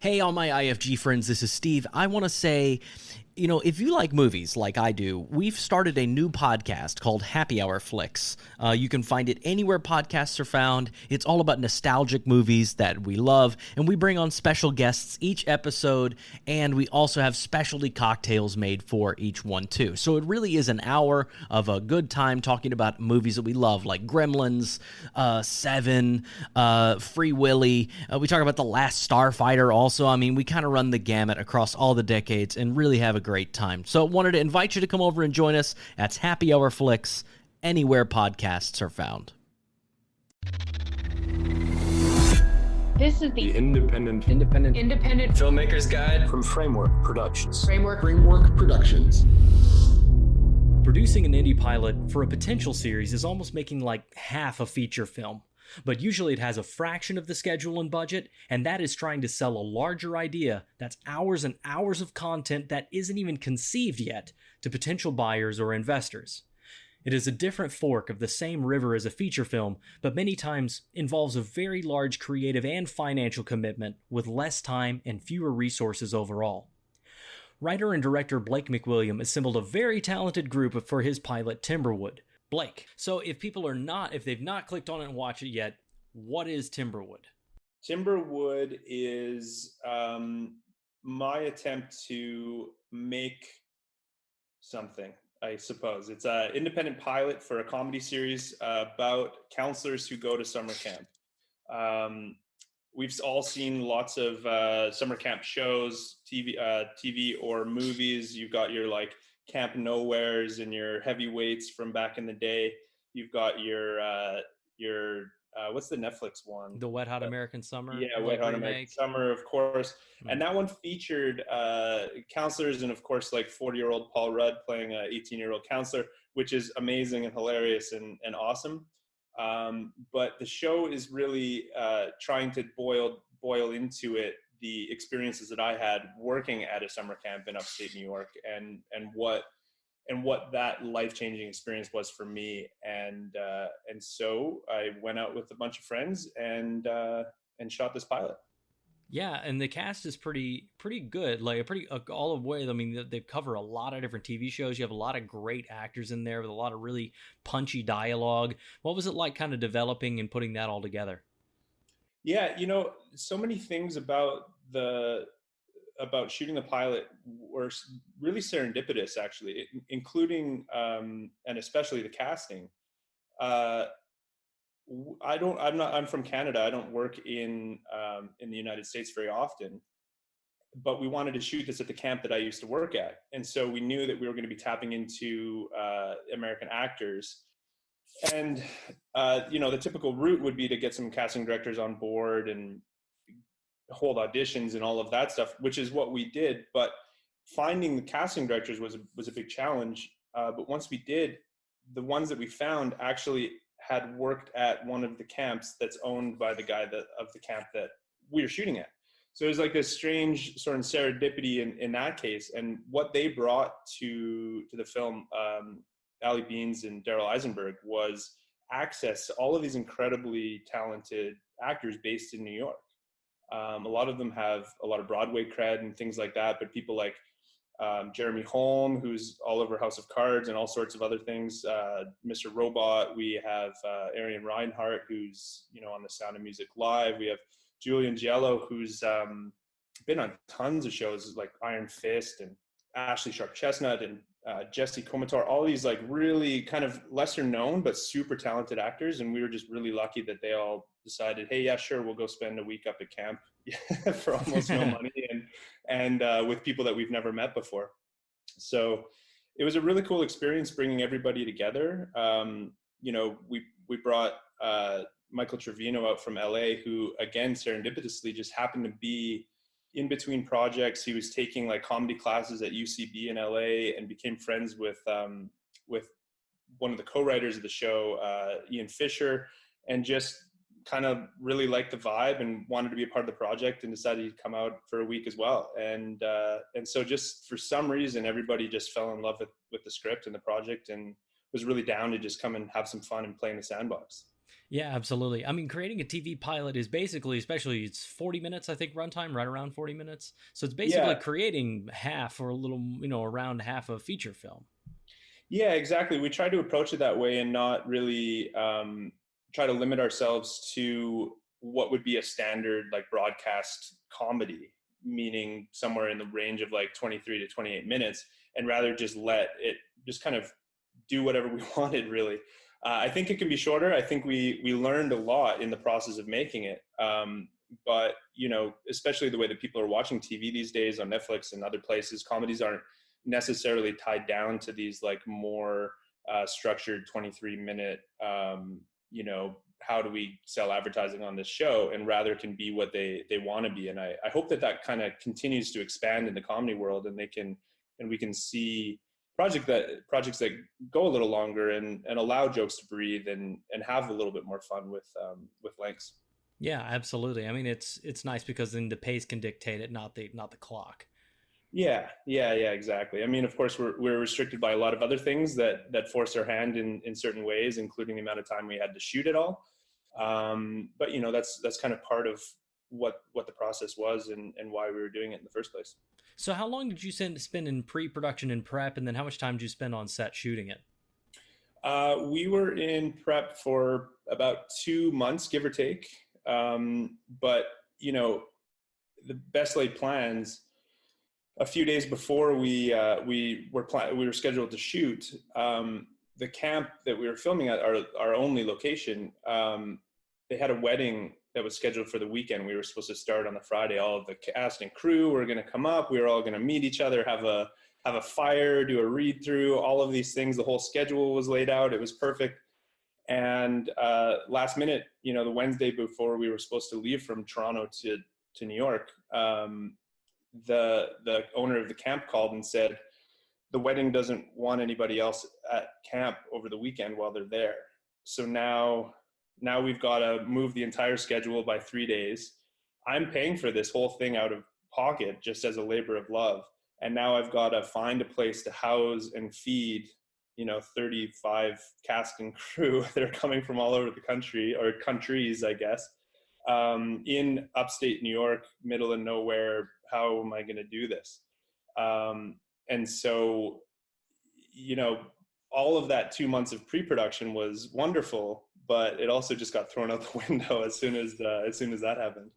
Hey, all my IFG friends, this is Steve. I want to say, if you like movies like I do, we've started a new podcast called Happy Hour Flicks. You can find it anywhere podcasts are found. It's all about nostalgic movies that we love, and we bring on special guests each episode, and we also have specialty cocktails made for each one, too. So it really is an hour of a good time talking about movies that we love, like Gremlins, Seven, Free Willy. We talk about The Last Starfighter also. I mean, we kind of run the gamut across all the decades and really have a great time. So wanted to invite you to come over and join us. That's Happy Hour Flicks, anywhere podcasts are found. This is the Independent Filmmaker's Guide from Framework Productions. Framework Productions. Producing an indie pilot for a potential series is almost making like half a feature film. But usually it has a fraction of the schedule and budget, and that is trying to sell a larger idea that's hours and hours of content that isn't even conceived yet to potential buyers or investors. It is a different fork of the same river as a feature film, but many times involves a very large creative and financial commitment with less time and fewer resources overall. Writer and director Blake McWilliam assembled a very talented group for his pilot Timberwood. Blake, so if they've not clicked on it and watched it yet, what is Timberwood? Timberwood is my attempt to make something, I suppose. It's an independent pilot for a comedy series about counselors who go to summer camp. We've all seen lots of summer camp shows, TV or movies. You've got your Camp Nowheres and your heavyweights from back in the day. You've got your what's the Netflix one? The Wet Hot American Summer. Yeah, Wet Hot American Summer, of course. Mm-hmm. And that one featured counselors, and of course, 40-year-old Paul Rudd playing a 18-year-old counselor, which is amazing and hilarious and awesome. But the show is really trying to boil into it the experiences that I had working at a summer camp in upstate New York, and what that life-changing experience was for me. And so I went out with a bunch of friends and shot this pilot. Yeah, and the cast is pretty good, all the way. I mean, they cover a lot of different TV shows. You have a lot of great actors in there with a lot of really punchy dialogue. What was it like kind of developing and putting that all together? Yeah, so many things about shooting the pilot were really serendipitous, actually, including and especially the casting. I'm from Canada. I don't work in the United States very often, but we wanted to shoot this at the camp that I used to work at, and so we knew that we were going to be tapping into American actors. And, the typical route would be to get some casting directors on board and hold auditions and all of that stuff, which is what we did. But finding the casting directors was a big challenge. But once we did, the ones that we found actually had worked at one of the camps that's owned by the guy of the camp that we were shooting at. So it was like this strange sort of serendipity in that case. And what they brought to the film, Ali Beans and Daryl Eisenberg, was access to all of these incredibly talented actors based in New York. A lot of them have a lot of Broadway cred and things like that, but people like Jeremy Holm, who's all over House of Cards and all sorts of other things, Mr. Robot. We have Ariane Rinehart, who's on The Sound of Music Live. We have Giullian Yao Gioiello, who's been on tons of shows like Iron Fist, and Ashlei Sharpe Chestnut, and Jessie Komitor, all these really kind of lesser known but super talented actors. And we were just really lucky that they all decided, hey, yeah, sure, we'll go spend a week up at camp for almost no money and with people that we've never met before. So it was a really cool experience bringing everybody together. We brought Michael Trevino out from LA, who again serendipitously just happened to be in between projects. He was taking comedy classes at UCB in LA and became friends with one of the co-writers of the show, Ian Fisher, and just kind of really liked the vibe and wanted to be a part of the project and decided he'd come out for a week as well. And so just for some reason, everybody just fell in love with the script and the project and was really down to just come and have some fun and play in the sandbox. Yeah, absolutely. I mean, creating a TV pilot is basically, especially it's 40 minutes, I think, runtime, right around 40 minutes. So it's basically Yeah. creating half or a little, around half a feature film. Yeah, exactly. We try to approach it that way and not really try to limit ourselves to what would be a standard like broadcast comedy, meaning somewhere in the range of like 23 to 28 minutes, and rather just let it just kind of do whatever we wanted, really. I think it can be shorter. I think we learned a lot in the process of making it. But, especially the way that people are watching TV these days on Netflix and other places, comedies aren't necessarily tied down to these like more structured 23-minute, how do we sell advertising on this show, and rather can be what they want to be. And I hope that kind of continues to expand in the comedy world, and we can see projects that go a little longer and allow jokes to breathe and have a little bit more fun with lengths. Yeah, absolutely. I mean, it's nice because then the pace can dictate it, not the clock. Yeah, exactly. I mean, of course, we're restricted by a lot of other things that force our hand in certain ways, including the amount of time we had to shoot it all. But that's kind of part of what the process was and why we were doing it in the first place. So how long did you spend in pre-production and prep, and then how much time did you spend on set shooting it? We were in prep for about 2 months, give or take. But the best laid plans. A few days before we were scheduled to shoot, the camp that we were filming at, our only location, they had a wedding that was scheduled for the weekend. We were supposed to start on the Friday. All of the cast and crew were going to come up. We were all going to meet each other, have a fire, do a read through, all of these things. The whole schedule was laid out. It was perfect. And last minute, the Wednesday before we were supposed to leave from Toronto to New York, the owner of the camp called and said the wedding doesn't want anybody else at camp over the weekend while they're there. So now we've got to move the entire schedule by 3 days. I'm paying for this whole thing out of pocket just as a labor of love. And now I've got to find a place to house and feed, 35 cast and crew that are coming from all over the country, or countries, I guess, in upstate New York, middle of nowhere. How am I going to do this? And so, all of that 2 months of pre-production was wonderful, but it also just got thrown out the window as soon as that happened.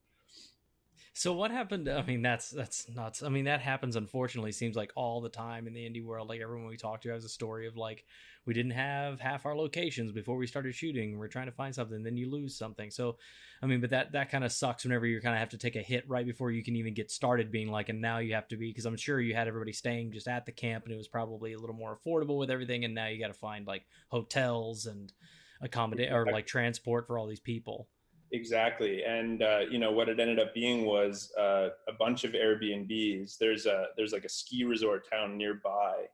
So what happened? I mean, that's nuts. I mean, that happens, unfortunately, seems like all the time in the indie world. Like everyone we talk to has a story of like, we didn't have half our locations before we started shooting. We're trying to find something, then you lose something. So, I mean, but that kind of sucks whenever you kind of have to take a hit right before you can even get started being like, and now you have to be, because I'm sure you had everybody staying just at the camp and it was probably a little more affordable with everything. And now you got to find like hotels and accommodate or like transport for all these people. Exactly. And, what it ended up being was a bunch of Airbnbs. There's like a ski resort town nearby,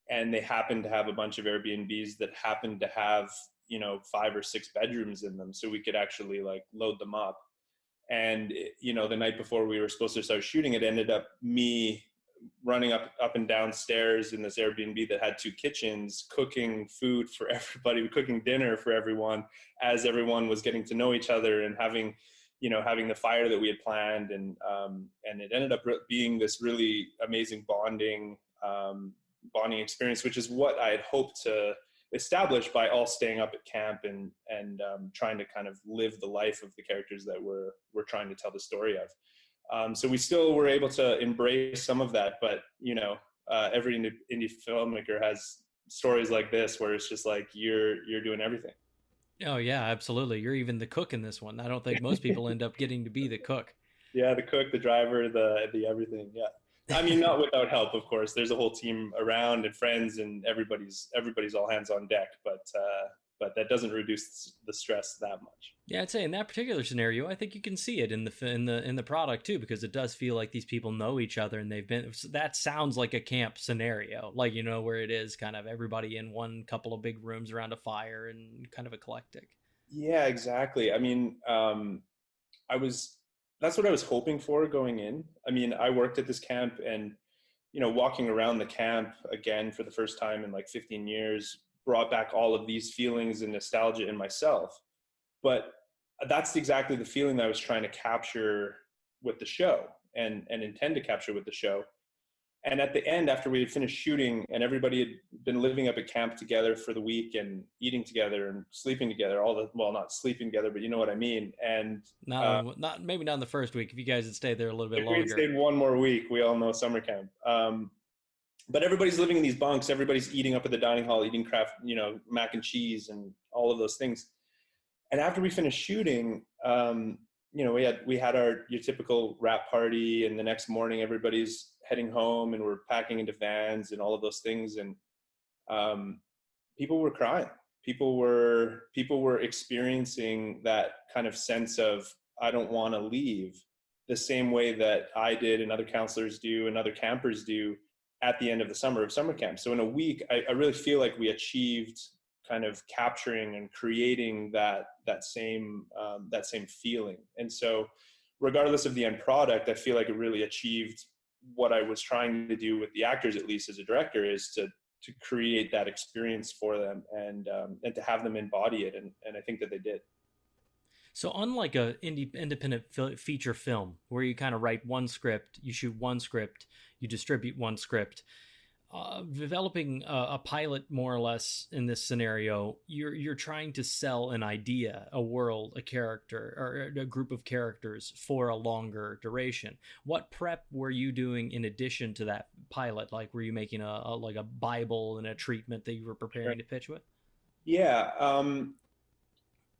and they happen to have a bunch of Airbnbs that happen to have, 5 or 6 bedrooms in them. So we could actually like load them up. And, the night before we were supposed to start shooting, it ended up me running up and down stairs in this Airbnb that had 2 kitchens, cooking food for everybody, cooking dinner for everyone as everyone was getting to know each other and having the fire that we had planned. And it ended up being this really amazing bonding experience, which is what I had hoped to establish by all staying up at camp and trying to kind of live the life of the characters that we're trying to tell the story of. So we still were able to embrace some of that, but every indie filmmaker has stories like this where it's just like you're doing everything. Oh yeah, absolutely. You're even the cook in this one. I don't think most people end up getting to be the cook. Yeah, the cook, the driver, the everything. Yeah, I mean, not without help, of course. There's a whole team around and friends, and everybody's all hands on deck. But that doesn't reduce the stress that much. Yeah, I'd say in that particular scenario, I think you can see it in the product too, because it does feel like these people know each other and they've been. That sounds like a camp scenario, like where it is kind of everybody in one couple of big rooms around a fire and kind of eclectic. Yeah, exactly. I mean, that's what I was hoping for going in. I mean, I worked at this camp, and walking around the camp again for the first time in like 15 years brought back all of these feelings and nostalgia in myself. But that's exactly the feeling that I was trying to capture with the show and intend to capture with the show. And at the end, after we had finished shooting and everybody had been living up at camp together for the week and eating together and sleeping together, well, not sleeping together, but you know what I mean. And maybe not in the first week. If you guys had stayed there a little bit longer, we stayed one more week. We all know summer camp. But everybody's living in these bunks. Everybody's eating up at the dining hall, eating craft, mac and cheese and all of those things. And after we finished shooting, we had your typical wrap party, and the next morning everybody's heading home and we're packing into vans and all of those things. And people were crying. People were experiencing that kind of sense of, I don't want to leave, the same way that I did and other counselors do and other campers do at the end of the summer camp. So in a week, I really feel like we achieved kind of capturing and creating that same feeling. And so regardless of the end product, I feel like it really achieved what I was trying to do with the actors, at least as a director, is to create that experience for them and to have them embody it. And I think that they did. So unlike a independent feature film where you kind of write one script, you shoot one script, you distribute one script, developing a pilot more or less in this scenario, you're trying to sell an idea, a world, a character, or a group of characters for a longer duration. What prep were you doing in addition to that pilot? Like, were you making a Bible and a treatment that you were preparing to pitch with? Yeah.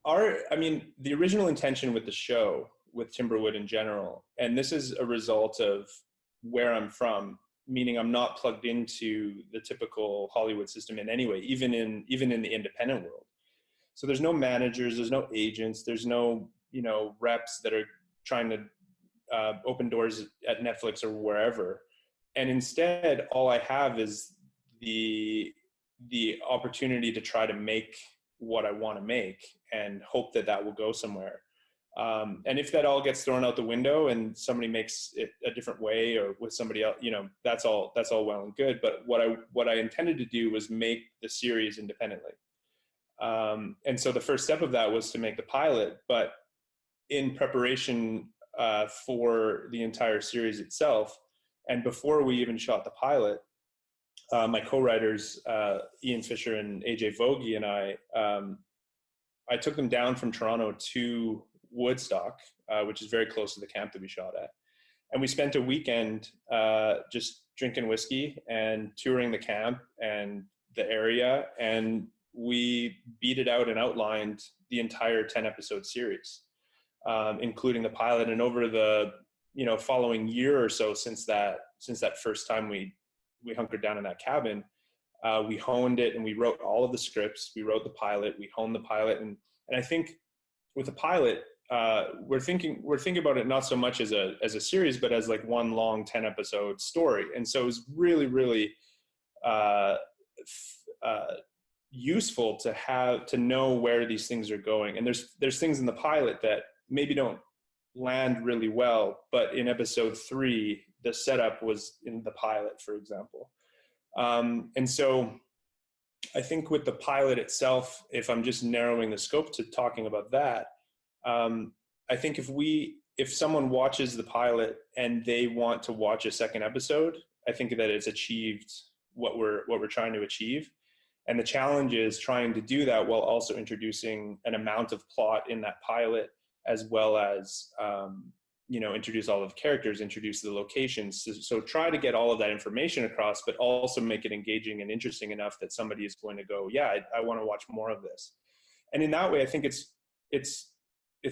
The original intention with the show, with Timberwood in general, and this is a result of where I'm from, meaning I'm not plugged into the typical Hollywood system in any way, even in the independent world. So there's no managers, there's no agents, there's no, reps that are trying to open doors at Netflix or wherever. And instead, all I have is the opportunity to try to make what I want to make and hope that will go somewhere. And if that all gets thrown out the window and somebody makes it a different way or with somebody else, that's all well and good. But what I intended to do was make the series independently. And so the first step of that was to make the pilot, but in preparation for the entire series itself, and before we even shot the pilot, my co-writers, Ian Fisher and AJ Vaage, and I took them down from Toronto to Woodstock, which is very close to the camp that we shot at. And we spent a weekend just drinking whiskey and touring the camp and the area. And we beat it out and outlined the entire 10-episode series, including the pilot. And over the following year or so since that first time we hunkered down in that cabin, we honed it and we wrote all of the scripts. We wrote the pilot, we honed the pilot. And I think with the pilot, we're thinking about it not so much as a series, but as like one long 10-episode story. And so it was really, really useful to know where these things are going. And there's things in the pilot that maybe don't land really well, but in episode 3, the setup was in the pilot, for example. And so I think with the pilot itself, if I'm just narrowing the scope to talking about that, I think if someone watches the pilot and they want to watch a second episode, I think that it's achieved what we're trying to achieve. And the challenge is trying to do that while also introducing an amount of plot in that pilot, as well as, introduce all of the characters, introduce the locations. So try to get all of that information across, but also make it engaging and interesting enough that somebody is going to go, yeah, I want to watch more of this. And in that way, I think it's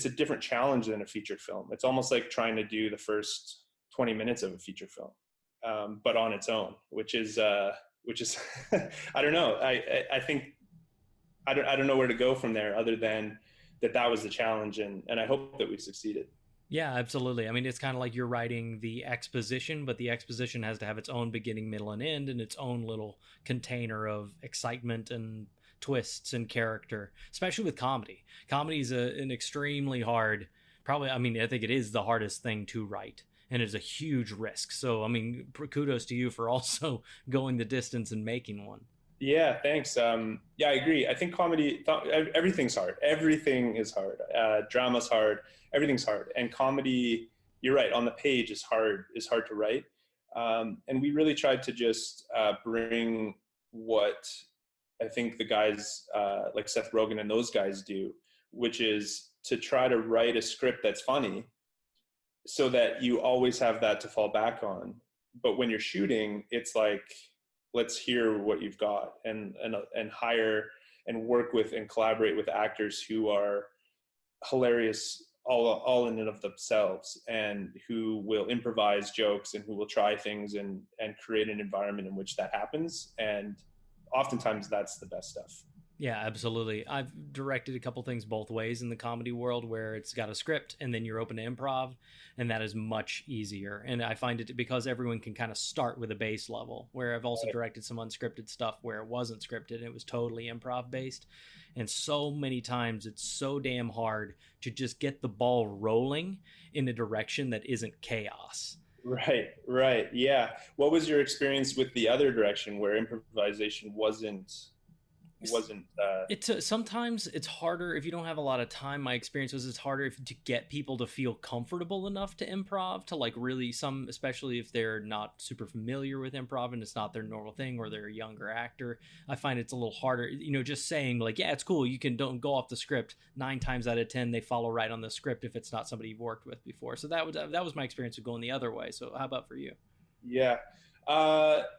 a different challenge than a feature film. It's almost like trying to do the first 20 minutes of a feature film, but on its own, which is I don't know. I think I don't know where to go from there other than that was the challenge, and I hope that we succeeded. Yeah, absolutely. I mean, it's kind of like you're writing the exposition, but the exposition has to have its own beginning, middle, and end, and its own little container of excitement and twists and character, especially with comedy. Comedy is an extremely hard, I think it is the hardest thing to write, and it's a huge risk. So, I mean, kudos to you for also going the distance and making one. Yeah, thanks. Yeah, I agree. I think comedy, everything's hard. Everything is hard. Drama's hard. Everything's hard. And comedy, you're right, on the page is hard to write. And we really tried to just bring what I think the guys like Seth Rogen and those guys do, which is to try to write a script that's funny so that you always have that to fall back on. But when you're shooting, it's like, let's hear what you've got and hire and work with and collaborate with actors who are hilarious all in and of themselves, and who will improvise jokes and who will try things and create an environment in which that happens. And oftentimes that's the best stuff. Yeah, absolutely. I've directed a couple things both ways in the comedy world, where it's got a script and then you're open to improv, and that is much easier. And I find it because everyone can kind of start with a base level, where I've also directed some unscripted stuff where it wasn't scripted and it was totally improv based. And so many times it's so damn hard to just get the ball rolling in a direction that isn't chaos. Right. Yeah. What was your experience with the other direction where improvisation wasn't sometimes it's harder if you don't have a lot of time. My experience was it's harder to get people to feel comfortable enough to improv, to like really especially if they're not super familiar with improv and it's not their normal thing, or they're a younger actor. I find it's a little harder, just saying like, yeah, it's cool, you can don't go off the script. 9 times out of 10 they follow right on the script if it's not somebody you've worked with before. So that was my experience of going the other way. So how about for you? Yeah.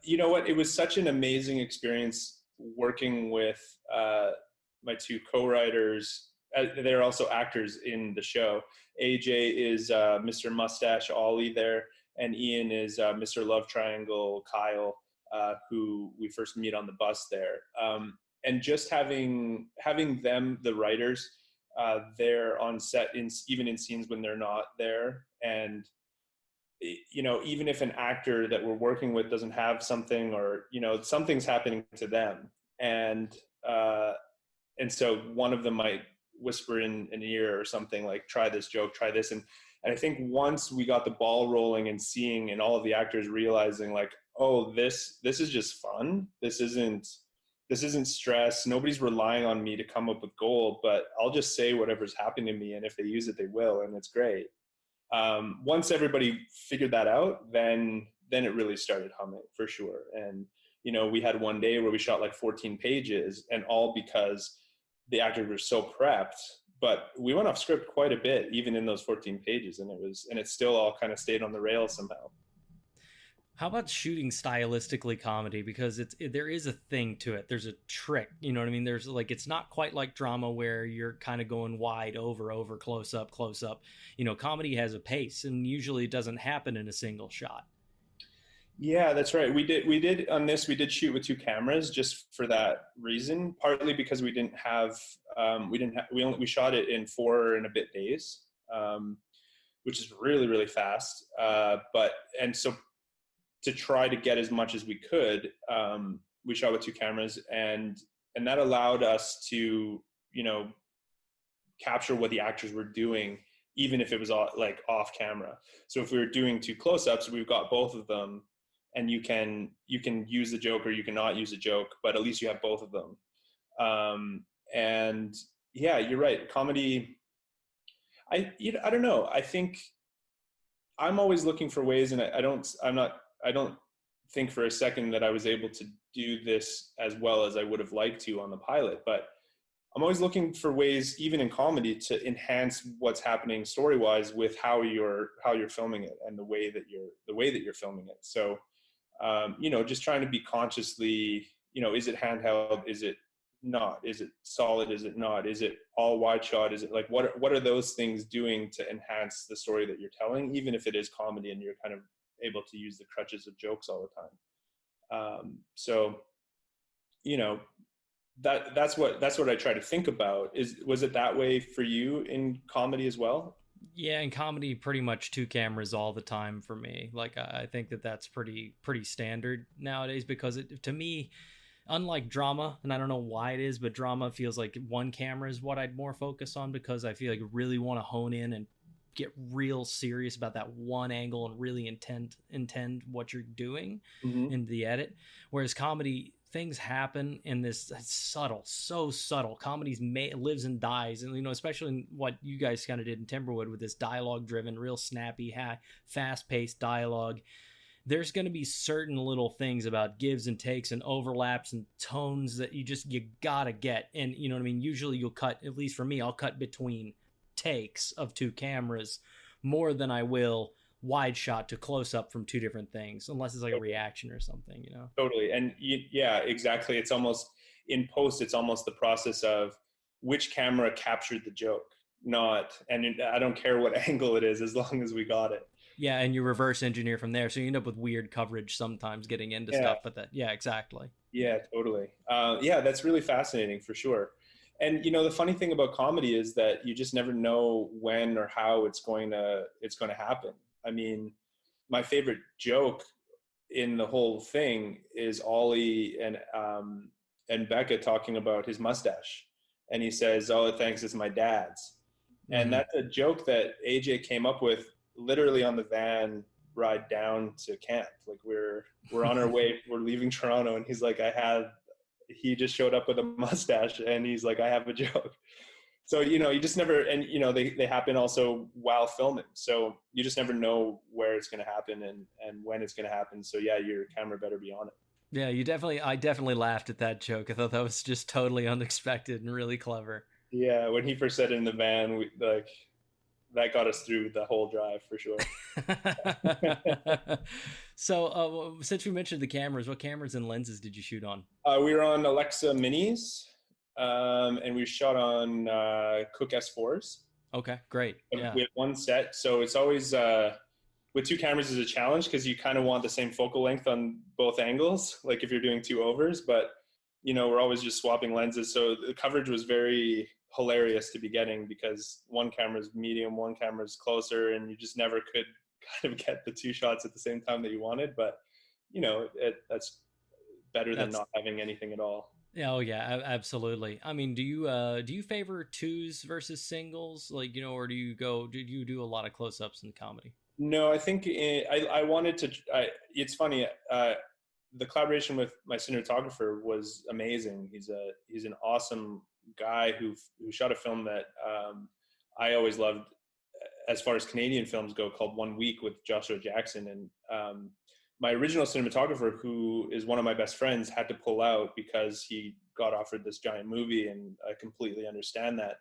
You know what? It was such an amazing experience working with my 2 co-writers. They're also actors in the show. AJ is Mr. Mustache Ollie there, and Ian is Mr. Love Triangle Kyle, who we first meet on the bus there. And just having them, the writers, there on set, even in scenes when they're not there, and even if an actor that we're working with doesn't have something, or something's happening to them, and so one of them might whisper in an ear or something like, try this joke, try this. And I think once we got the ball rolling and seeing, and all of the actors realizing like, oh, this is just fun. This isn't stress. Nobody's relying on me to come up with gold, but I'll just say whatever's happening to me. And if they use it, they will. And it's great. Once everybody figured that out, then it really started humming for sure. And, we had one day where we shot like 14 pages, and all because the actors were so prepped, but we went off script quite a bit, even in those 14 pages. And it still all kind of stayed on the rails somehow. How about shooting stylistically comedy? Because there is a thing to it. There's a trick, you know what I mean? There's like, it's not quite like drama where you're kind of going wide over, close up. Comedy has a pace, and usually it doesn't happen in a single shot. Yeah, that's right. We did on this, we did shoot with 2 cameras just for that reason, partly because we shot it in 4 and a bit days, which is really, really fast. So to try to get as much as we could, we shot with 2 cameras, and that allowed us to, capture what the actors were doing, even if it was like off camera. So if we were doing 2 close-ups, we've got both of them, and you can use the joke or you cannot use a joke, but at least you have both of them. And yeah, you're right. Comedy, I don't know. I think I'm always looking for ways, and I don't think for a second that I was able to do this as well as I would have liked to on the pilot, but I'm always looking for ways, even in comedy, to enhance what's happening story-wise with how you're filming it and the way that you're filming it. So, just trying to be consciously, is it handheld? Is it not? Is it solid? Is it not? Is it all wide shot? Is it like, what are those things doing to enhance the story that you're telling, even if it is comedy and you're kind of able to use the crutches of jokes all the time? That's what I try to think about. Was it that way for you in comedy as well? Yeah, in comedy, pretty much 2 cameras all the time for me. Like, I think that's pretty standard nowadays, because to me, unlike drama, and I don't know why it is, but drama feels like 1 camera is what I'd more focus on, because I feel like I really want to hone in and get real serious about that one angle and really intend what you're doing in the edit. Whereas comedy, things happen in this subtle, so subtle. Comedies lives and dies, and especially in what you guys kind of did in Timberwood with this dialogue-driven, real snappy, fast-paced dialogue. There's going to be certain little things about gives and takes and overlaps and tones that you gotta get. And you know what I mean? Usually you'll cut, at least for me, I'll cut between takes of two cameras more than I will wide shot to close up from two different things, unless it's like a reaction or something, Totally. And yeah, exactly. It's almost in post, it's almost the process of which camera captured the joke, and I don't care what angle it is, as long as we got it. Yeah, and you reverse engineer from there, so you end up with weird coverage sometimes getting into stuff. But exactly. Yeah, totally. Yeah, that's really fascinating for sure. And the funny thing about comedy is that you just never know when or how it's going to happen. I mean, my favorite joke in the whole thing is Ollie and Becca talking about his mustache, and he says, "Oh, thanks, it's my dad's." Mm-hmm. And that's a joke that AJ came up with literally on the van ride down to camp. Like we're on our way, we're leaving Toronto, and he's like, he just showed up with a mustache, and he's like, I have a joke. So you just never, and they happen also while filming, so you just never know where it's going to happen and when it's going to happen. So yeah, your camera better be on it. Yeah, I definitely laughed at that joke. I thought that was just totally unexpected and really clever. Yeah, when he first said it in the van, that got us through the whole drive for sure. So since we mentioned the cameras, what cameras and lenses did you shoot on? We were on Alexa Minis, and we shot on Cook S4s. Okay, great. Yeah. We had one set, so it's always with two cameras is a challenge because you kind of want the same focal length on both angles, like if you're doing two overs, but we're always just swapping lenses, so the coverage was very hilarious to be getting because one camera's medium, one camera's closer, and you just never could kind of get the two shots at the same time that you wanted. But that's better than not having anything at all. Oh yeah, absolutely. I mean, do you favor twos versus singles, or do you do a lot of close-ups in comedy? No, I think I wanted to. It's funny. The collaboration with my cinematographer was amazing. He's an awesome guy who shot a film that I always loved as far as Canadian films go, called 1 Week with Joshua Jackson. And my original cinematographer, who is one of my best friends, had to pull out because he got offered this giant movie, and I completely understand that.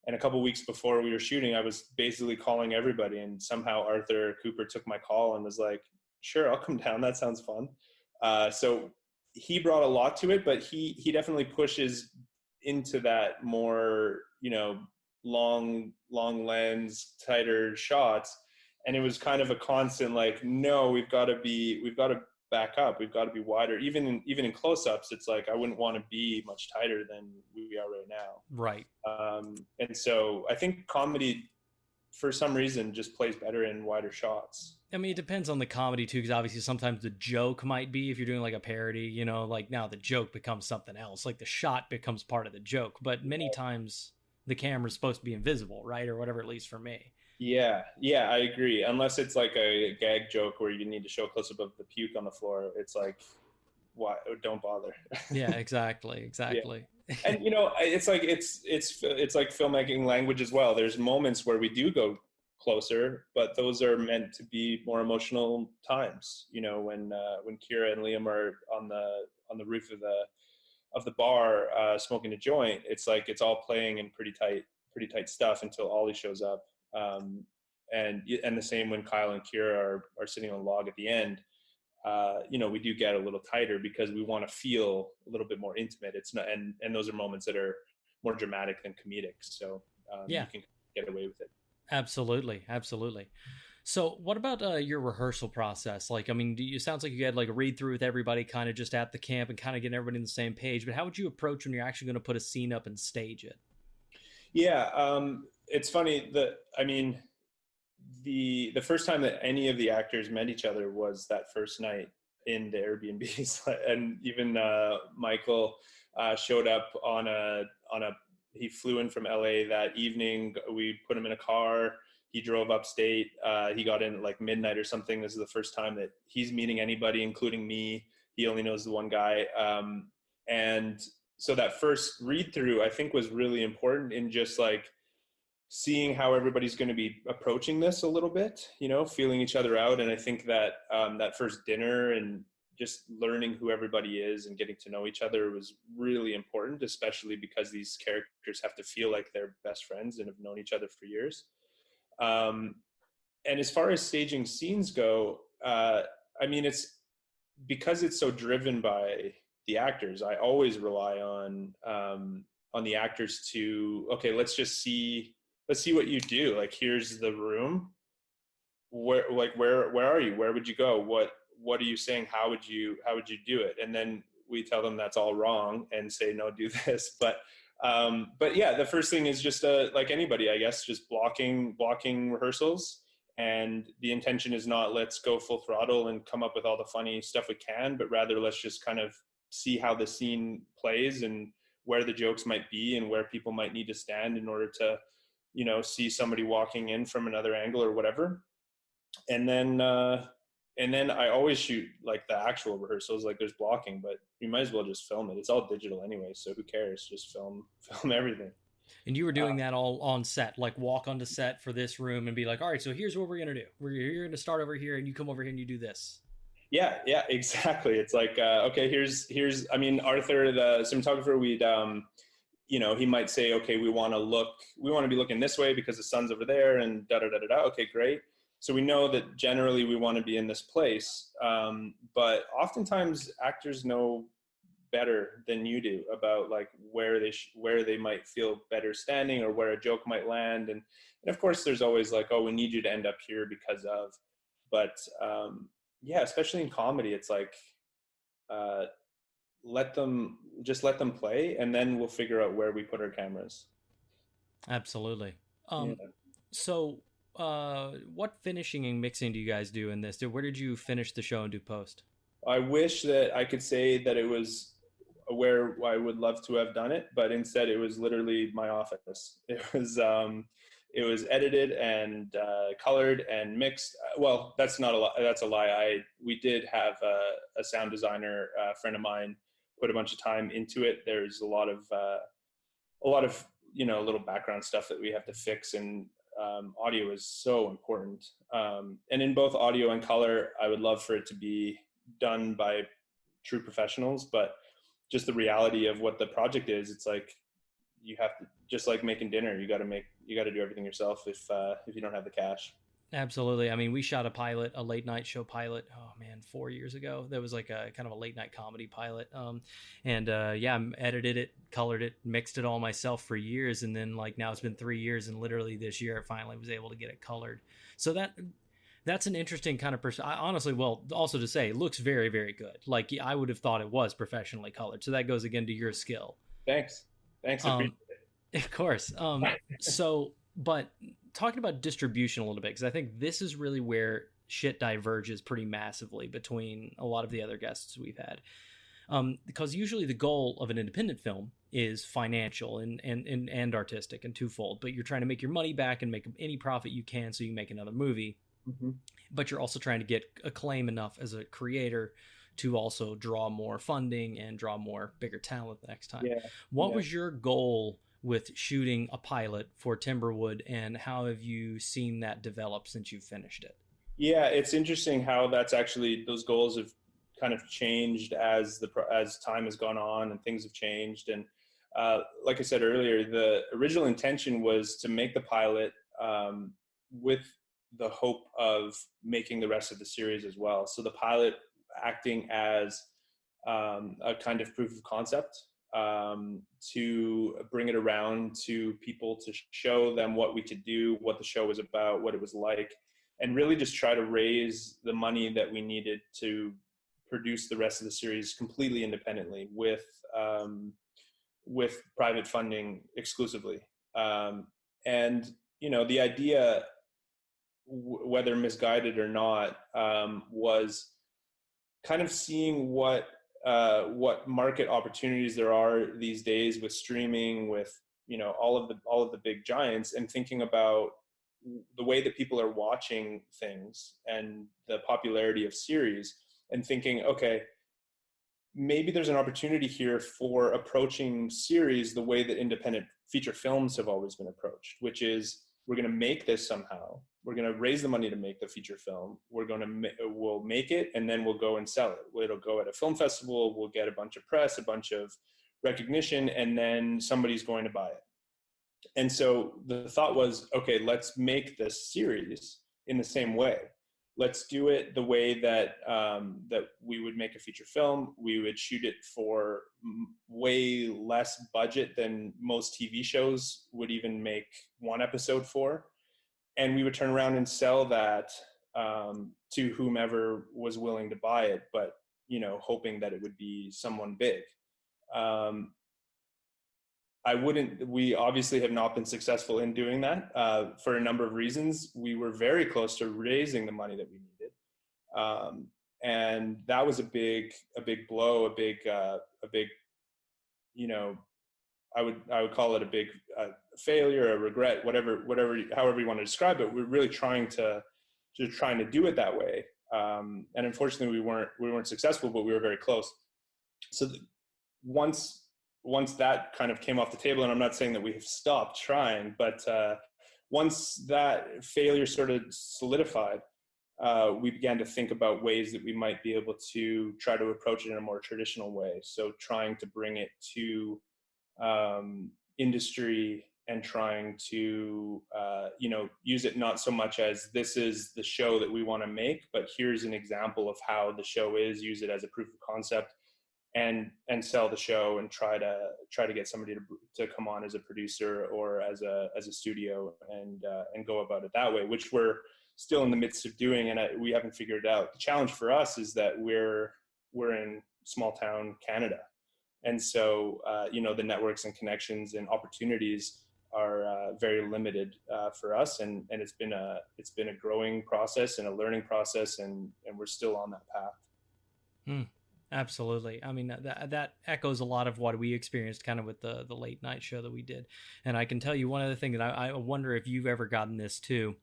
And a couple of weeks before we were shooting, I was basically calling everybody, and somehow Arthur Cooper took my call and was like, "Sure, I'll come down. That sounds fun." So he brought a lot to it, but he definitely pushes into that more, long lens, tighter shots. And it was kind of a constant, like, no, we've got to back up. We've got to be wider. Even in close-ups, it's like, I wouldn't want to be much tighter than we are right now. Right. And so I think comedy, for some reason, just plays better in wider shots. I mean, it depends on the comedy too, because obviously sometimes the joke might be, if you're doing like a parody, like now the joke becomes something else, like the shot becomes part of the joke. But many times the camera's supposed to be invisible, right? Or whatever, at least for me. Yeah, I agree. Unless it's like a gag joke where you need to show a close-up of the puke on the floor, it's like, why? Don't bother. Yeah, exactly. Yeah. And it's like filmmaking language as well. There's moments where we do go closer, but those are meant to be more emotional times. When Kira and Liam are on the roof of the bar smoking a joint, it's like it's all playing in pretty tight stuff until Ollie shows up. And the same when Kyle and Kira are sitting on a log at the end. We do get a little tighter because we want to feel a little bit more intimate. It's not, and those are moments that are more dramatic than comedic. So you can get away with it. Absolutely. So what about your rehearsal process? Like, I mean, it sounds like you had like a read through with everybody kind of just at the camp and kind of getting everybody on the same page, but how would you approach when you're actually going to put a scene up and stage it? Yeah. It's funny that, the first time that any of the actors met each other was that first night in the Airbnbs. And even Michael showed up he flew in from LA that evening. We put him in a car. He drove upstate. He got in at like midnight or something. This is the first time that he's meeting anybody, including me. he only knows the one guy. And so that first read through, I think, was really important in just like seeing how everybody's going to be approaching this a little bit, feeling each other out. And I think that that first dinner and just learning who everybody is and getting to know each other was really important, especially because these characters have to feel like they're best friends and have known each other for years. And as far as staging scenes go, I mean, it's because it's so driven by the actors. I always rely on the actors to, okay, let's see what you do. Like, here's the room. Where are you? Where would you go? What are you saying? How would you do it? And then we tell them that's all wrong and say, no, do this. But yeah, the first thing is just like anybody, I guess, just blocking rehearsals. And the intention is not let's go full throttle and come up with all the funny stuff we can, but rather let's just kind of see how the scene plays and where the jokes might be and where people might need to stand in order to, see somebody walking in from another angle or whatever. And then I always shoot like the actual rehearsals, like there's blocking, but you might as well just film it. It's all digital anyway, so who cares? Just film everything. And you were doing that all on set, like walk onto set for this room and be like, all right, so here's what we're going to do. You're going to start over here and you come over here and you do this. Yeah, exactly. It's like, okay, here's, I mean, Arthur, the cinematographer, we'd, he might say, okay, we want to be looking this way because the sun's over there and da-da-da-da-da. Okay, great. So we know that generally we want to be in this place. But oftentimes actors know better than you do about like where they might feel better standing or where a joke might land. And of course there's always like, oh, we need you to end up here because of, but yeah, especially in comedy, it's like, let them play and then we'll figure out where we put our cameras. Absolutely. So what finishing and mixing do you guys do in this? Where did you finish the show and do post? I wish that I could say that it was where I would love to have done it, but instead it was literally my office. It was edited and colored and mixed. Well, that's not a lie. That's a lie. We did have a sound designer, a friend of mine, put a bunch of time into it. There's a lot of little background stuff that we have to fix, and audio is so important. And in both audio and color, I would love for it to be done by true professionals, but just the reality of what the project is, it's like you have to, just like making dinner, you got to do everything yourself if you don't have the cash. Absolutely. I mean, we shot a late night show pilot, 4 years ago. That was like a kind of a late night comedy pilot. Edited it, colored it, mixed it all myself for years. And then like now it's been 3 years, and literally this year I finally was able to get it colored. So that's an interesting kind of person. Honestly, well, also to say, it looks very, very good. Like I would have thought it was professionally colored. So that goes again to your skill. Thanks. Appreciate it. Of course. But talking about distribution a little bit, because I think this is really where shit diverges pretty massively between a lot of the other guests we've had. Because usually the goal of an independent film is financial and artistic and twofold, but you're trying to make your money back and make any profit you can so you can make another movie. Mm-hmm. But you're also trying to get acclaim enough as a creator to also draw more funding and draw more bigger talent the next time. What was your goal with shooting a pilot for Timberwood, and how have you seen that develop since you finished it? Yeah, it's interesting how that's actually, those goals have kind of changed as time has gone on and things have changed. And like I said earlier, the original intention was to make the pilot with the hope of making the rest of the series as well. So the pilot acting as a kind of proof of concept to bring it around to people, to show them what we could do, what the show was about, what it was like, and really just try to raise the money that we needed to produce the rest of the series completely independently with private funding exclusively. And, the idea, whether misguided or not, was kind of seeing what market opportunities there are these days with streaming, with all of the big giants, and thinking about the way that people are watching things and the popularity of series, and thinking, okay, maybe there's an opportunity here for approaching series the way that independent feature films have always been approached, which is we're going to make this somehow. We're going to raise the money to make the feature film. We'll make it, and then we'll go and sell it. It'll go at a film festival. We'll get a bunch of press, a bunch of recognition, and then somebody's going to buy it. And so the thought was, okay, let's make this series in the same way. Let's do it the way that that we would make a feature film. We would shoot it for way less budget than most TV shows would even make one episode for. And we would turn around and sell that to whomever was willing to buy it, but, you know, hoping that it would be someone big. We obviously have not been successful in doing that for a number of reasons. We were very close to raising the money that we needed. And that was a big blow, a big, you know, I would call it a big failure, a regret, however you want to describe it. We're really trying to do it that way. And unfortunately we weren't successful, but we were very close. So once that kind of came off the table, and I'm not saying that we have stopped trying, but once that failure sort of solidified, we began to think about ways that we might be able to try to approach it in a more traditional way. So trying to bring it to industry and trying to, you know, use it not so much as this is the show that we want to make, but here's an example of how the show is, use it as a proof of concept, and sell the show, and try to get somebody to come on as a producer or as a studio and go about it that way, which we're still in the midst of doing, and we haven't figured it out. The challenge for us is that we're in small town Canada, and so you know, the networks and connections and opportunities are very limited for us, and it's been a growing process and a learning process, and we're still on that path. Absolutely. I mean, that echoes a lot of what we experienced kind of with the late night show that we did. And I can tell you one other thing that I wonder if you've ever gotten this too,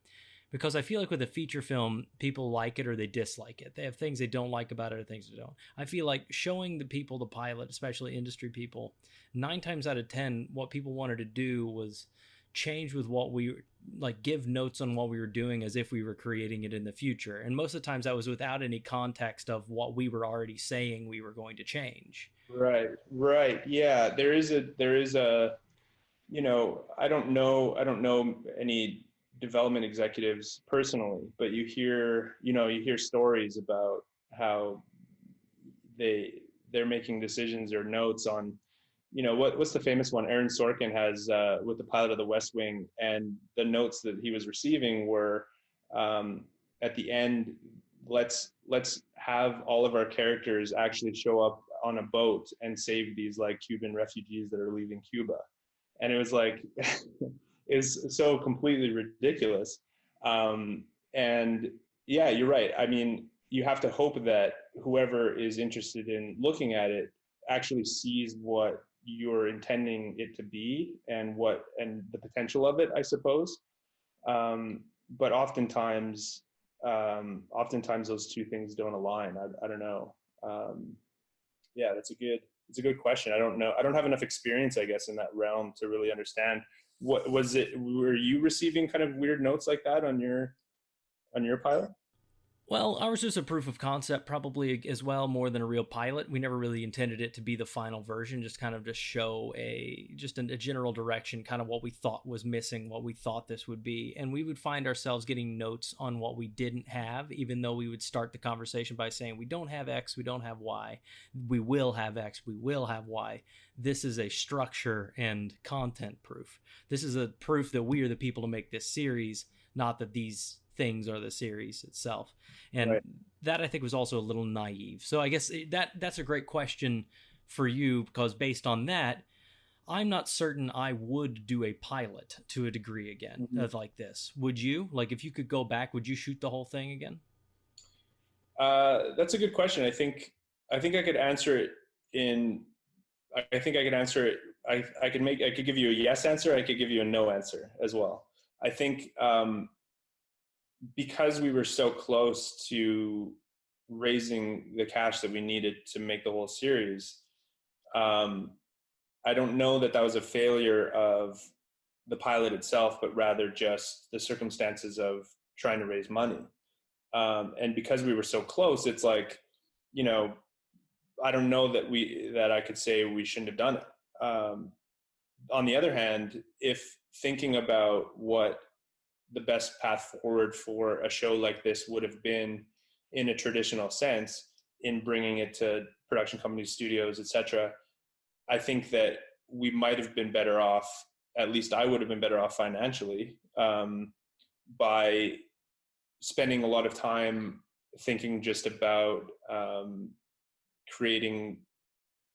because I feel like with a feature film, people like it or they dislike it. They have things they don't like about it or things they don't. I feel like showing the people the pilot, especially industry people, 9 times out of 10, what people wanted to do was change with what we like, give notes on what we were doing as if we were creating it in the future. And most of the times that was without any context of what we were already saying we were going to change. Right. Yeah. There is a, you know, I don't know any development executives personally, but you hear stories about how they're making decisions or notes on, you know, what's the famous one Aaron Sorkin has with the pilot of The West Wing, and the notes that he was receiving were at the end, let's have all of our characters actually show up on a boat and save these like Cuban refugees that are leaving Cuba. And it was like, it's so completely ridiculous. And yeah, you're right. I mean, you have to hope that whoever is interested in looking at it actually sees what you're intending it to be and the potential of it, I suppose. But oftentimes those two things don't align. I don't know. Yeah, that's a good question. I don't know. I don't have enough experience, I guess, in that realm to really understand. What was it? Were you receiving kind of weird notes like that on your pilot? Well, ours was a proof of concept, probably as well, more than a real pilot. We never really intended it to be the final version, just kind of to show a general direction, kind of what we thought was missing, what we thought this would be. And we would find ourselves getting notes on what we didn't have, even though we would start the conversation by saying, we don't have X, we don't have Y. We will have X, we will have Y. This is a structure and content proof. This is a proof that we are the people to make this series, not that these things are the series itself. And right. That I think was also a little naive. So I guess that's a great question for you, because based on that, I'm not certain I would do a pilot to a degree again like this. Would you? Like, if you could go back, would you shoot the whole thing again? That's a good question. I think I could answer it I could give you a yes answer. I could give you a no answer as well. I think because we were so close to raising the cash that we needed to make the whole series. I don't know that was a failure of the pilot itself, but rather just the circumstances of trying to raise money. And because we were so close, it's like, you know, I don't know that I could say we shouldn't have done it. On the other hand, if thinking about what the best path forward for a show like this would have been in a traditional sense, in bringing it to production companies, studios, etc., I think that we might have been better off, at least I would have been better off financially, by spending a lot of time thinking just about creating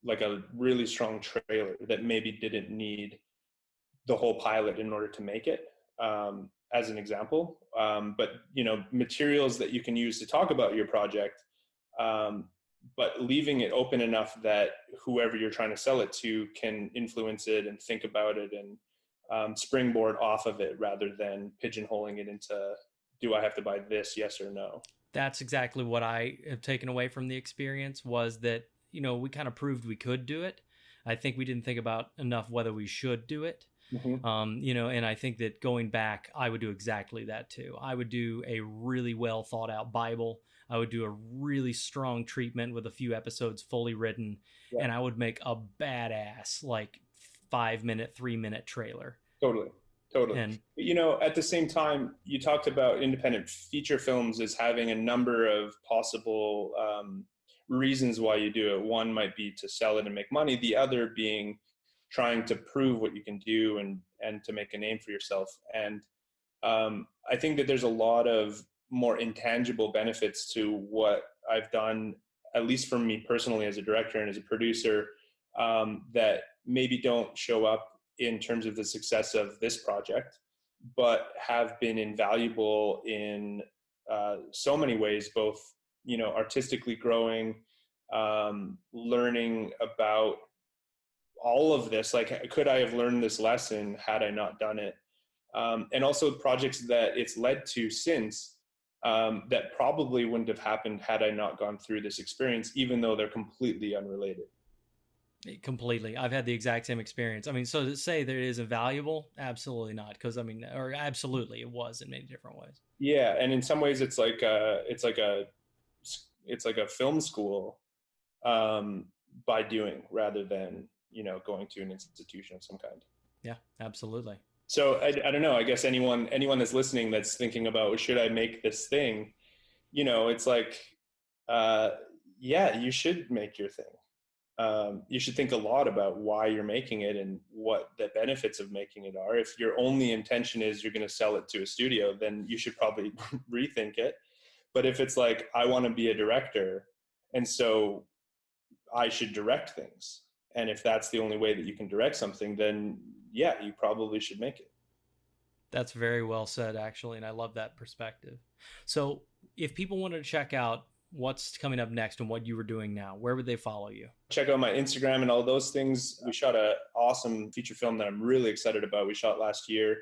like a really strong trailer that maybe didn't need the whole pilot in order to make it, as an example. But, you know, materials that you can use to talk about your project, but leaving it open enough that whoever you're trying to sell it to can influence it and think about it and springboard off of it, rather than pigeonholing it into, do I have to buy this, yes or no? That's exactly what I have taken away from the experience, was that, you know, we kind of proved we could do it. I think we didn't think about enough whether we should do it. Mm-hmm. You know, and I think that going back, I would do exactly that too. I would do a really well thought out Bible. I would do a really strong treatment with a few episodes fully written. Yeah. And I would make a badass, like 5-minute, 3-minute trailer. Totally. And, you know, at the same time, you talked about independent feature films as having a number of possible reasons why you do it. One might be to sell it and make money. The other being trying to prove what you can do and to make a name for yourself. And I think that there's a lot of more intangible benefits to what I've done, at least for me personally as a director and as a producer, that maybe don't show up in terms of the success of this project, but have been invaluable in so many ways, both, you know, artistically growing, learning about all of this. Like, could I have learned this lesson had I not done it? And also projects that it's led to since, that probably wouldn't have happened had I not gone through this experience, even though they're completely unrelated. Completely. I've had the exact same experience. I mean, so to say that it is invaluable, absolutely not. Because I mean, or absolutely, it was in many different ways. Yeah, and in some ways, it's like a film school by doing, rather than, you know, going to an institution of some kind. Yeah, absolutely. So I don't know. I guess anyone that's listening that's thinking about, should I make this thing? You know, it's like, yeah, you should make your thing. You should think a lot about why you're making it and what the benefits of making it are. If your only intention is you're going to sell it to a studio, then you should probably rethink it. But if it's like, I want to be a director, and so I should direct things, and if that's the only way that you can direct something, then yeah, you probably should make it. That's very well said, actually, and I love that perspective. So if people wanted to check out what's coming up next and what you were doing now, where would they follow you? Check out my Instagram and all those things. We shot an awesome feature film that I'm really excited about. We shot last year.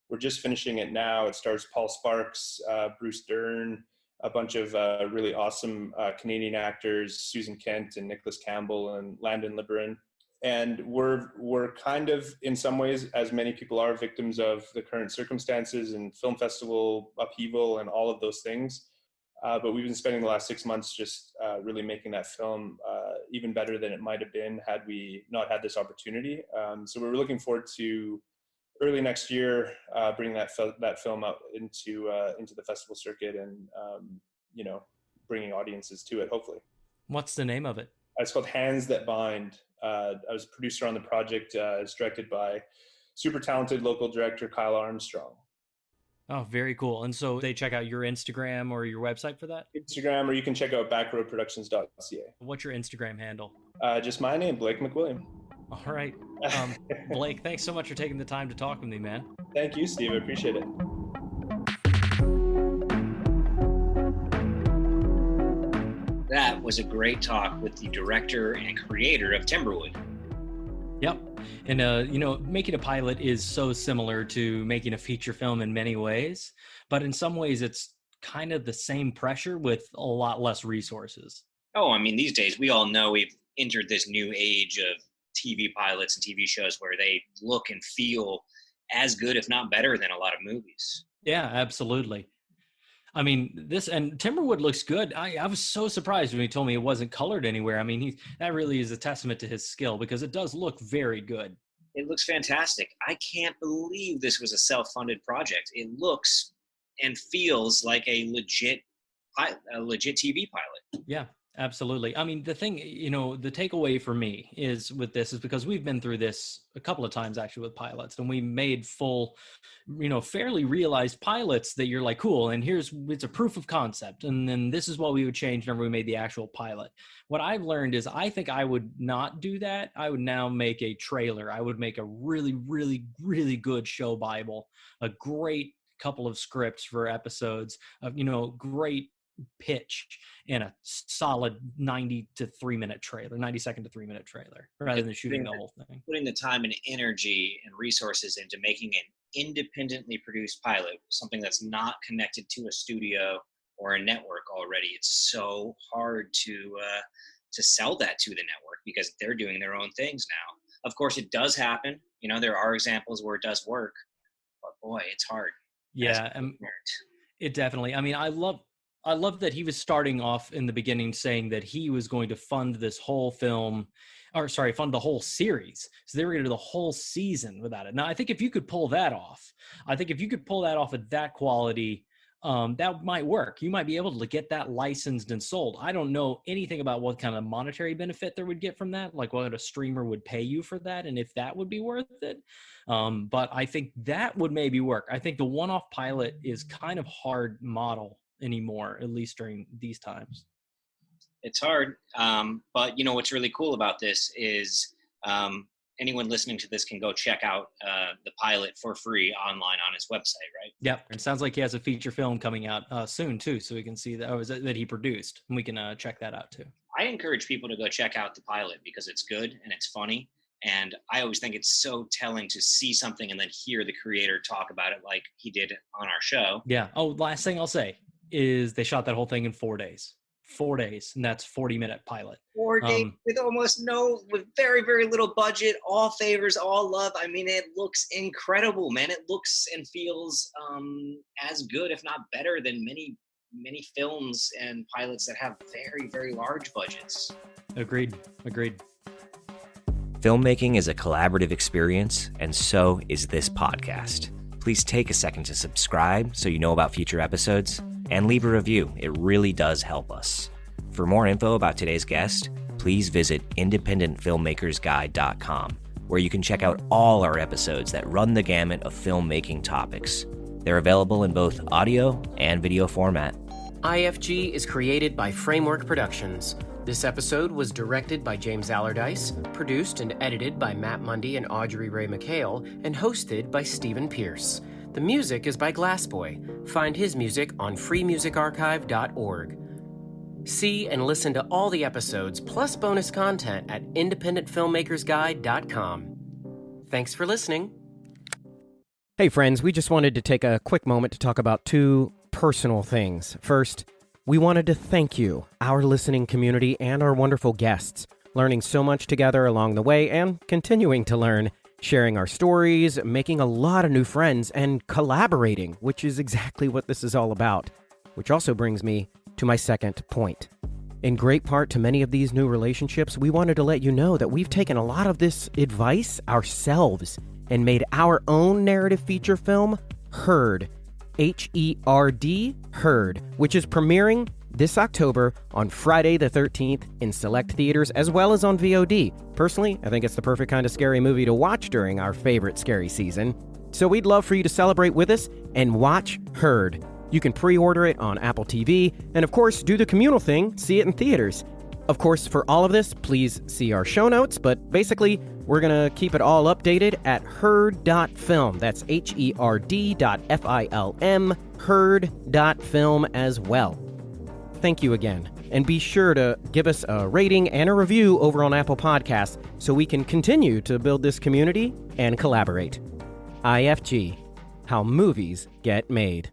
We're just finishing it now. It stars Paul Sparks, Bruce Dern, a bunch of really awesome Canadian actors, Susan Kent and Nicholas Campbell and Landon Liberin. And we're kind of, in some ways, as many people are, victims of the current circumstances and film festival upheaval and all of those things. But we've been spending the last 6 months just really making that film even better than it might have been had we not had this opportunity. So we're looking forward to early next year bringing that film out into the festival circuit and you know, bringing audiences to it, hopefully. What's the name of it? It's called Hands That Bind. I was a producer on the project. It's directed by super talented local director Kyle Armstrong. Oh, very cool. And so they check out your Instagram or your website for that? Instagram, or you can check out backroadproductions.ca. What's your Instagram handle? Just my name, Blake McWilliam. All right. Blake, thanks so much for taking the time to talk with me, man. Thank you, Steve. I appreciate it. That was a great talk with the director and creator of Timberwood. Yep. And, you know, making a pilot is so similar to making a feature film in many ways, but in some ways it's kind of the same pressure with a lot less resources. Oh, I mean, these days we all know we've entered this new age of TV pilots and TV shows where they look and feel as good, if not better, than a lot of movies. Yeah, absolutely. I mean, Timberwood looks good. I was so surprised when he told me it wasn't colored anywhere. I mean, that really is a testament to his skill, because it does look very good. It looks fantastic. I can't believe this was a self-funded project. It looks and feels like a legit TV pilot. Yeah, absolutely. I mean, the thing, the takeaway for me is with this is because we've been through this a couple of times actually with pilots, and we made full, fairly realized pilots that you're like, cool, and it's a proof of concept, and then this is what we would change whenever we made the actual pilot. What I've learned is I think I would not do that. I would now make a trailer. I would make a really, really, really good show Bible, a great couple of scripts for episodes of, great pitch, and a solid 90 to 3 minute trailer, 90 second to 3 minute trailer, rather than shooting the whole thing. Putting the time and energy and resources into making an independently produced pilot, something that's not connected to a studio or a network already. It's so hard to sell that to the network because they're doing their own things now. Of course, it does happen. There are examples where it does work, but boy, it's hard. Yeah, it definitely. I mean, I love that he was starting off in the beginning saying that he was going to fund this whole fund the whole series. So they were going to do the whole season without it. Now, I think if you could pull that off, at that quality, that might work. You might be able to get that licensed and sold. I don't know anything about what kind of monetary benefit there would get from that, like what a streamer would pay you for that, and if that would be worth it. But I think that would maybe work. I think the one-off pilot is kind of hard model anymore, at least during these times. It's hard. But what's really cool about this is anyone listening to this can go check out the pilot for free online on his website, right? Yep. It sounds like he has a feature film coming out soon too, so we can see that he produced, and we can check that out too. I encourage people to go check out the pilot because it's good and it's funny. And I always think it's so telling to see something and then hear the creator talk about it like he did on our show. Yeah. Oh, last thing I'll say is they shot that whole thing in 4 days. 4 days, and that's 40-minute pilot. 4 days with very, very little budget, all favors, all love. I mean, it looks incredible, man. It looks and feels as good, if not better, than many films and pilots that have very, very large budgets. Agreed. Filmmaking is a collaborative experience, and so is this podcast. Please take a second to subscribe so you know about future episodes, and leave a review. It really does help us. For more info about today's guest, please visit independentfilmmakersguide.com, where you can check out all our episodes that run the gamut of filmmaking topics. They're available in both audio and video format. IFG is created by Framework Productions. This episode was directed by James Allerdyce, produced and edited by Matt Mundy and Audrey Ray McHale, and hosted by Stephen Pierce. The music is by Glassboy. Find his music on freemusicarchive.org. See and listen to all the episodes, plus bonus content at independentfilmmakersguide.com. Thanks for listening. Hey friends, we just wanted to take a quick moment to talk about two personal things. First, we wanted to thank you, our listening community, and our wonderful guests, learning so much together along the way and continuing to learn, sharing our stories, making a lot of new friends, and collaborating, which is exactly what this is all about. Which also brings me to my second point. In great part to many of these new relationships, we wanted to let you know that we've taken a lot of this advice ourselves and made our own narrative feature film, Herd, H-E-R-D, Herd, which is premiering this October on Friday the 13th in select theaters as well as on VOD. Personally, I think it's the perfect kind of scary movie to watch during our favorite scary season. So we'd love for you to celebrate with us and watch Herd. You can pre-order it on Apple TV, and of course, do the communal thing, see it in theaters. Of course, for all of this, please see our show notes, but basically, we're going to keep it all updated at herd.film. That's HERD.FILM, herd.film as well. Thank you again, and be sure to give us a rating and a review over on Apple Podcasts so we can continue to build this community and collaborate. IFG, how movies get made.